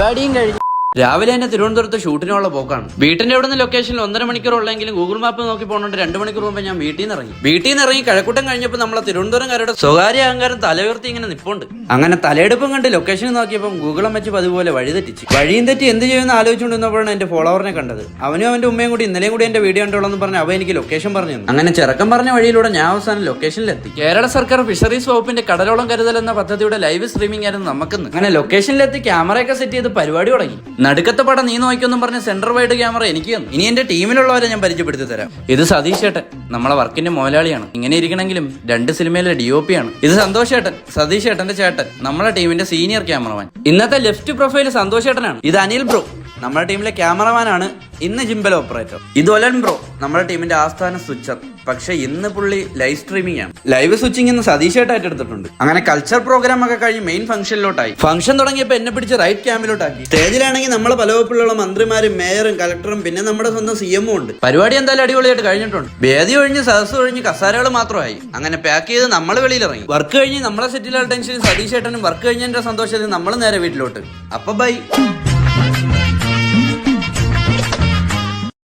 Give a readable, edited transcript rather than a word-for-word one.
പരിപാടിയും കഴിഞ്ഞു. രാവിലെ തന്നെ തിരുവനന്തപുരത്ത് ഷൂട്ടിനുള്ള പോക്കാണ്. വീട്ടിന്റെ അവിടെ നിന്ന് ലൊക്കേഷനിൽ 1.5 മണിക്കൂർ ഉള്ളെങ്കിലും ഗൂഗിൾ മാപ്പ് നോക്കി പോകുന്നുണ്ട് 2 മണിക്കൂർ മുമ്പ് ഞാൻ വീട്ടിൽ നിന്ന് ഇറങ്ങി കഴക്കൂട്ടം കഴിഞ്ഞപ്പോൾ നമ്മളെ തിരുവനന്തപുരംകാരുടെ സ്വകാര്യ അഹങ്കാരം തലയുയർത്തി ഇങ്ങനെ നിപ്പുണ്ട്. അങ്ങനെ തലയെടുപ്പും കണ്ട് ലൊക്കേഷൻ നോക്കിയപ്പോൾ ഗൂഗിളും വെച്ച് അതുപോലെ വഴിയും തെറ്റി എന്ത് ചെയ്യുമെന്ന് ആലോചിച്ചുകൊണ്ടിരുന്നപ്പോഴാണ് എന്റെ ഫോളോവറിനെ കണ്ടത്. അവനും അവന്റെ ഉമ്മയും കൂടി ഇന്നലെയും കൂടി എന്റെ വീഡിയോ കണ്ടോളെന്ന് പറഞ്ഞ് അവ എനിക്ക് ലൊക്കേഷൻ പറഞ്ഞു. അങ്ങനെ ചെറുക്കം പറഞ്ഞ വഴിയിലൂടെ ഞാൻ അവസാനം ലൊക്കേഷനിലെത്തി. കേരള സർക്കാർ ഫിഷറീസ് വകുപ്പിന്റെ കടലോളം കരുതൽ എന്ന പദ്ധതിയുടെ ലൈവ് സ്ട്രീമിംഗ് ആയിരുന്നു നമുക്കിന്ന്. അങ്ങനെ ലൊക്കേഷനിലെത്തി ക്യാമറയൊക്കെ സെറ്റ് ചെയ്ത് പരിപാടി തുടങ്ങി. നടുക്കത്തെ പടം നീ നോക്കിയൊന്നും പറഞ്ഞ സെന്റർ വൈഡ് ക്യാമറ എനിക്ക് തന്നു. ഇനി എന്റെ ടീമിലുള്ളവരെ ഞാൻ പരിചയപ്പെടുത്തി തരാം. ഇത് സതീഷ് ചേട്ടൻ, നമ്മളെ വർക്കിന്റെ മുതലാളിയാണ്. ഇങ്ങനെ ഇരിക്കണമെങ്കിലും 2 സിനിമയിലെ DOP ആണ്. ഇത് സന്തോഷ് ചേട്ടൻ, സതീഷ് ചേട്ടന്റെ ചേട്ടൻ, നമ്മളെ ടീമിന്റെ സീനിയർ ക്യാമറമാൻ. ഇന്നത്തെ ലെഫ്റ്റ് പ്രൊഫൈൽ സന്തോഷ് ചേട്ടനാണ്. ഇത് അനിൽ ബ്രോ, നമ്മുടെ ടീമിലെ ക്യാമറമാനാണ്. ഇന്ന് ജിംബൽ ഓപ്പറേറ്റർ. ഇത് ഒലൻ ബ്രോ, നമ്മുടെ ടീമിന്റെ ആസ്ഥാന സ്വിച്ചർ. പക്ഷെ ഇന്ന് പുള്ളി ലൈവ് സ്ട്രീമിംഗ് ആണ്. ലൈവ് സ്വിച്ചിങ് ഇന്ന് സതീഷായിട്ട് എടുത്തിട്ടുണ്ട്. അങ്ങനെ കൾച്ചർ പ്രോഗ്രാം ഒക്കെ കഴിഞ്ഞ് മെയിൻ ഫംഗ്ഷനിലോട്ടായി. ഫംഗ്ഷൻ തുടങ്ങിയപ്പോൾ എന്നെ പിടിച്ച് റൈറ്റ് ക്യാമിലോട്ടാക്കി. സ്റ്റേജിലാണെങ്കിൽ നമ്മളെ പലവപ്പിലുള്ള മന്ത്രിമാരും മേയറും കളക്ടറും പിന്നെ നമ്മുടെ സ്വന്തം CM ഉണ്ട്. പരിപാടി എന്തായാലും അടിപൊളിയായിട്ട് കഴിഞ്ഞിട്ടുണ്ട്. വേദി ഒഴിഞ്ഞ് സദസ് ഒഴിഞ്ഞ് കസാരകൾ മാത്രമായി. അങ്ങനെ പാക്ക് ചെയ്ത് നമ്മൾ വെളിയിലിറങ്ങി. വർക്ക് കഴിഞ്ഞ് നമ്മളെ സെറ്റിലുള്ള ടെൻഷനും സതീഷ് ഏട്ടനും വർക്ക് കഴിഞ്ഞതിന്റെ സന്തോഷത്തിൽ നമ്മൾ നേരെ വീട്ടിലോട്ട്. അപ്പൊ ബൈ.